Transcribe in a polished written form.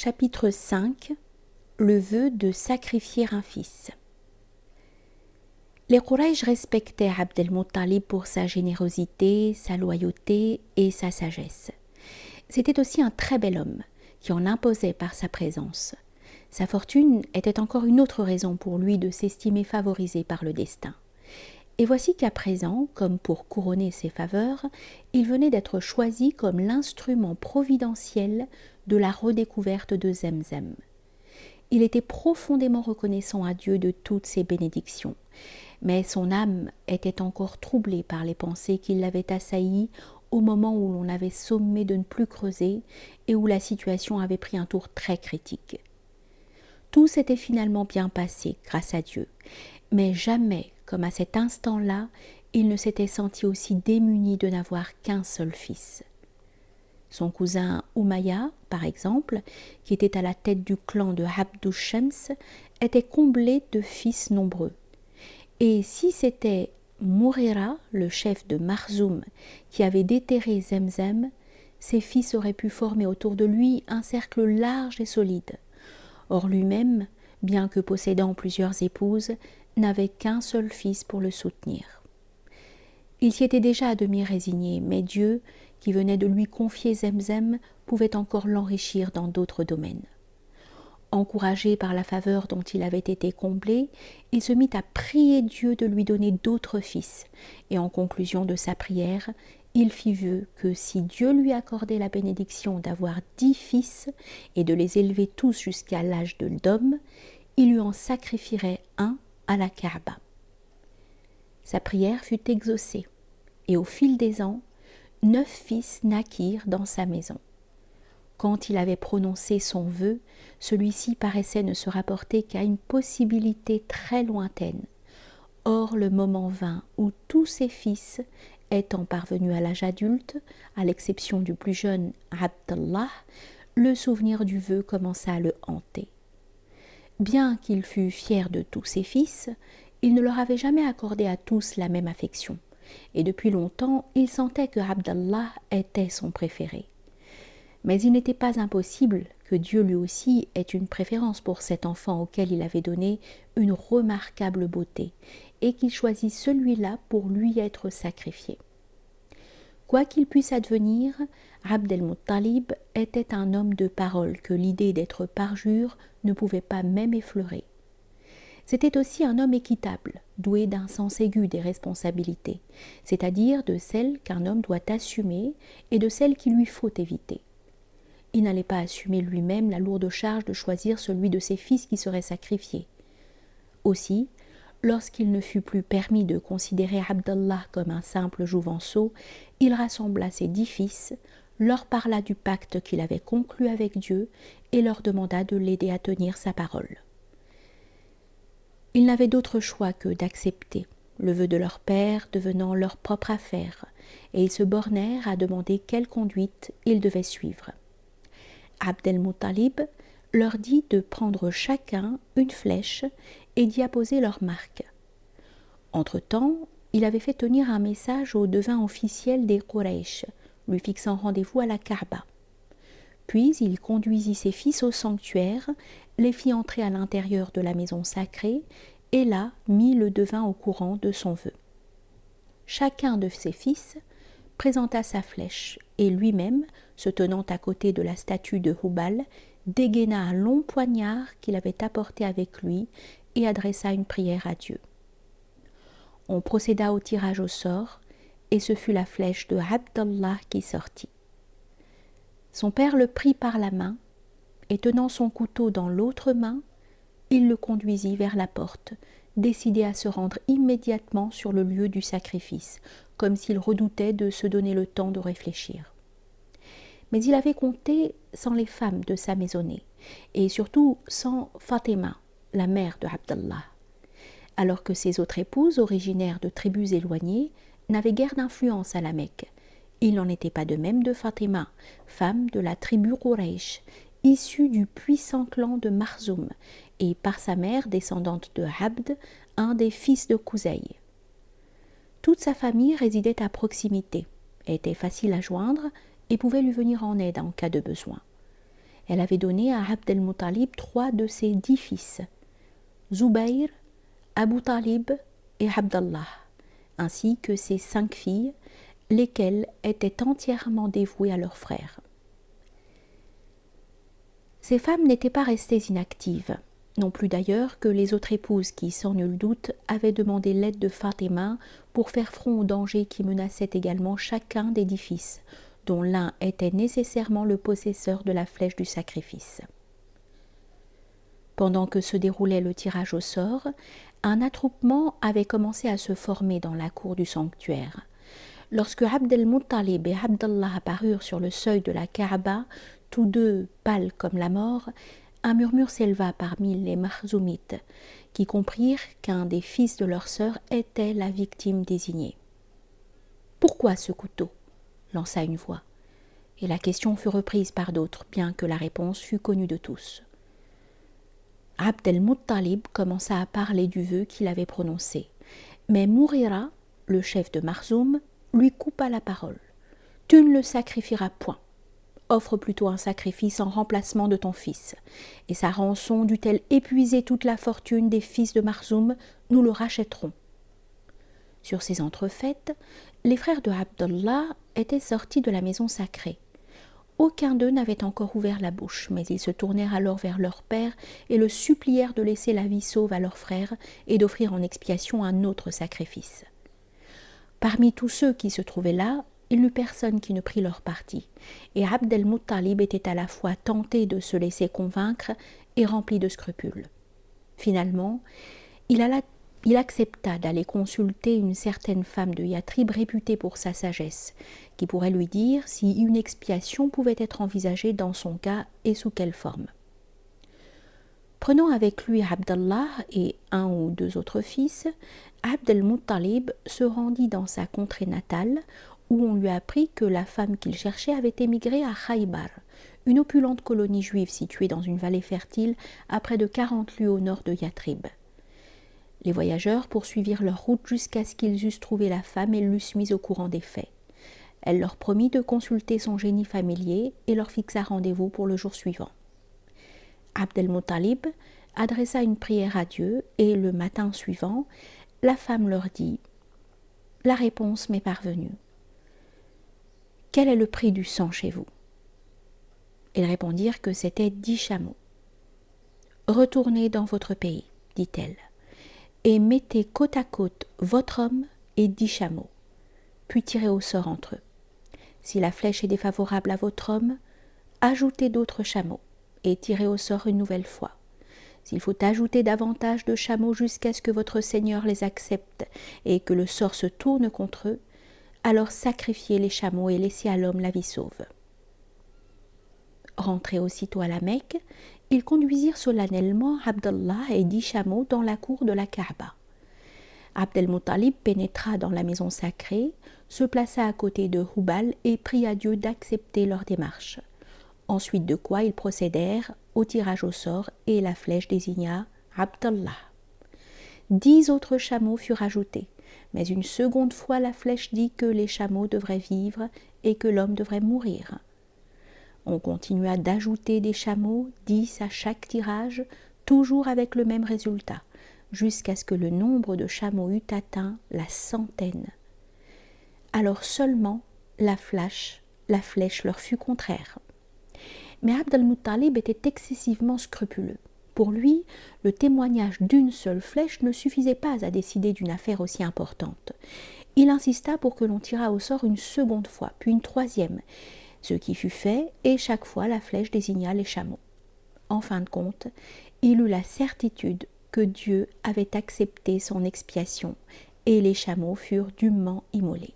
Chapitre 5. Le vœu de sacrifier un fils. Les Quraysh respectaient Abd el-Muttalib pour sa générosité, sa loyauté et sa sagesse. C'était aussi un très bel homme qui en imposait par sa présence. Sa fortune était encore une autre raison pour lui de s'estimer favorisé par le destin. Et voici qu'à présent, comme pour couronner ses faveurs, il venait d'être choisi comme l'instrument providentiel de la redécouverte de Zemzem. Il était profondément reconnaissant à Dieu de toutes ses bénédictions, mais son âme était encore troublée par les pensées qui l'avaient assailli au moment où l'on avait sommé de ne plus creuser et où la situation avait pris un tour très critique. Tout s'était finalement bien passé, grâce à Dieu, mais jamais, comme à cet instant-là, il ne s'était senti aussi démuni de n'avoir qu'un seul fils. Son cousin Umayya, par exemple, qui était à la tête du clan de Abd Shams, était comblé de fils nombreux. Et si c'était Mourira, le chef de Marzoum, qui avait déterré Zemzem, ses fils auraient pu former autour de lui un cercle large et solide. Or lui-même, bien que possédant plusieurs épouses, n'avait qu'un seul fils pour le soutenir. Il s'y était déjà à demi résigné, mais Dieu, qui venait de lui confier Zemzem, pouvait encore l'enrichir dans d'autres domaines. Encouragé par la faveur dont il avait été comblé, il se mit à prier Dieu de lui donner d'autres fils, et en conclusion de sa prière, il fit vœu que si Dieu lui accordait la bénédiction d'avoir 10 fils et de les élever tous jusqu'à l'âge d'homme, il lui en sacrifierait un à la Kaaba. Sa prière fut exaucée, et au fil des ans, 9 fils naquirent dans sa maison. Quand il avait prononcé son vœu, celui-ci paraissait ne se rapporter qu'à une possibilité très lointaine. Or le moment vint où tous ses fils, étant parvenus à l'âge adulte, à l'exception du plus jeune Abdallah, le souvenir du vœu commença à le hanter. Bien qu'il fût fier de tous ses fils, il ne leur avait jamais accordé à tous la même affection, et depuis longtemps il sentait que Abdallah était son préféré. Mais il n'était pas impossible que Dieu lui aussi ait une préférence pour cet enfant auquel il avait donné une remarquable beauté, et qu'il choisisse celui-là pour lui être sacrifié. Quoi qu'il puisse advenir, Abd el-Muttalib était un homme de parole que l'idée d'être parjure ne pouvait pas même effleurer. C'était aussi un homme équitable, doué d'un sens aigu des responsabilités, c'est-à-dire de celles qu'un homme doit assumer et de celles qu'il lui faut éviter. Il n'allait pas assumer lui-même la lourde charge de choisir celui de ses fils qui serait sacrifié. Aussi, lorsqu'il ne fut plus permis de considérer Abdallah comme un simple jouvenceau, il rassembla ses 10 fils, leur parla du pacte qu'il avait conclu avec Dieu et leur demanda de l'aider à tenir sa parole. Ils n'avaient d'autre choix que d'accepter, le vœu de leur père devenant leur propre affaire, et ils se bornèrent à demander quelle conduite ils devaient suivre. Abd el-Muttalib leur dit de prendre chacun une flèche et d'y apposer leur marque. Entre-temps, il avait fait tenir un message au devin officiel des Quraysh, lui fixant rendez-vous à la Kaaba. Puis il conduisit ses fils au sanctuaire, les fit entrer à l'intérieur de la maison sacrée et là mit le devin au courant de son vœu. Chacun de ses fils présenta sa flèche et lui-même, se tenant à côté de la statue de Hubal, dégaina un long poignard qu'il avait apporté avec lui et adressa une prière à Dieu. On procéda au tirage au sort et ce fut la flèche de Abdallah qui sortit. Son père le prit par la main et tenant son couteau dans l'autre main, il le conduisit vers la porte, décidé à se rendre immédiatement sur le lieu du sacrifice, comme s'il redoutait de se donner le temps de réfléchir. Mais il avait compté sans les femmes de sa maisonnée, et surtout sans Fatima, la mère de Abdallah, alors que ses autres épouses, originaires de tribus éloignées, n'avaient guère d'influence à la Mecque. Il n'en était pas de même de Fatima, femme de la tribu Quraysh, issue du puissant clan de Marzoum, et par sa mère, descendante de Abd, un des fils de Qusay. Toute sa famille résidait à proximité, était facile à joindre et pouvait lui venir en aide en cas de besoin. Elle avait donné à Abd el-Muttalib 3 de ses 10 fils, Zubayr, Abu Talib et Abdallah, ainsi que ses 5 filles, lesquelles étaient entièrement dévouées à leur frère. Ces femmes n'étaient pas restées inactives, non plus d'ailleurs que les autres épouses qui, sans nul doute, avaient demandé l'aide de Fatima pour faire front aux dangers qui menaçaient également chacun des 10 fils, dont l'un était nécessairement le possesseur de la flèche du sacrifice. Pendant que se déroulait le tirage au sort, un attroupement avait commencé à se former dans la cour du sanctuaire. Lorsque Abd el-Muttalib et Abdallah apparurent sur le seuil de la Kaaba, tous deux pâles comme la mort, un murmure s'éleva parmi les Makhzoumites, qui comprirent qu'un des fils de leur sœur était la victime désignée. « Pourquoi ce couteau ?» lança une voix, et la question fut reprise par d'autres, bien que la réponse fût connue de tous. Abd el-Muttalib commença à parler du vœu qu'il avait prononcé, mais Mourira, le chef de Makhzoum, lui coupa la parole. « Tu ne le sacrifieras point. Offre plutôt un sacrifice en remplacement de ton fils. Et sa rançon dût-elle épuiser toute la fortune des fils de Makhzoum, nous le rachèterons. » Sur ces entrefaites, les frères de Abdallah étaient sortis de la maison sacrée. Aucun d'eux n'avait encore ouvert la bouche, mais ils se tournèrent alors vers leur père et le supplièrent de laisser la vie sauve à leur frère et d'offrir en expiation un autre sacrifice. Parmi tous ceux qui se trouvaient là, il n'y eut personne qui ne prit leur parti, et Abd el-Muttalib était à la fois tenté de se laisser convaincre et rempli de scrupules. Finalement, il accepta d'aller consulter une certaine femme de Yatrib réputée pour sa sagesse, qui pourrait lui dire si une expiation pouvait être envisagée dans son cas et sous quelle forme. Prenant avec lui Abdallah et 1 ou 2 autres fils, Abd el-Muttalib se rendit dans sa contrée natale, où on lui apprit que la femme qu'il cherchait avait émigré à Khaybar, une opulente colonie juive située dans une vallée fertile à près de 40 lieues au nord de Yatrib. Les voyageurs poursuivirent leur route jusqu'à ce qu'ils eussent trouvé la femme et l'eussent mise au courant des faits. Elle leur promit de consulter son génie familier et leur fixa rendez-vous pour le jour suivant. Abd el-Muttalib adressa une prière à Dieu et le matin suivant, la femme leur dit « La réponse m'est parvenue. Quel est le prix du sang chez vous ?» Ils répondirent que c'était 10 chameaux. « Retournez dans votre pays, dit-elle, et mettez côte à côte votre homme et 10 chameaux, puis tirez au sort entre eux. Si la flèche est défavorable à votre homme, ajoutez d'autres chameaux et tirez au sort une nouvelle fois. S'il faut ajouter davantage de chameaux jusqu'à ce que votre Seigneur les accepte et que le sort se tourne contre eux, alors sacrifiez les chameaux et laissez à l'homme la vie sauve. » Rentrés aussitôt à la Mecque, ils conduisirent solennellement Abdallah et 10 chameaux dans la cour de la Kaaba. Abd el-Muttalib pénétra dans la maison sacrée, se plaça à côté de Hubal et pria Dieu d'accepter leur démarche. Ensuite de quoi ils procédèrent au tirage au sort et la flèche désigna Abdallah. 10 autres chameaux furent ajoutés, mais une seconde fois la flèche dit que les chameaux devraient vivre et que l'homme devrait mourir. On continua d'ajouter des chameaux, 10 à chaque tirage, toujours avec le même résultat, jusqu'à ce que le nombre de chameaux eût atteint la 100aine. Alors seulement la flèche leur fut contraire. Mais Abd el-Muttalib était excessivement scrupuleux. Pour lui, le témoignage d'une seule flèche ne suffisait pas à décider d'une affaire aussi importante. Il insista pour que l'on tirât au sort une seconde fois, puis une troisième, ce qui fut fait, et chaque fois la flèche désigna les chameaux. En fin de compte, il eut la certitude que Dieu avait accepté son expiation, et les chameaux furent dûment immolés.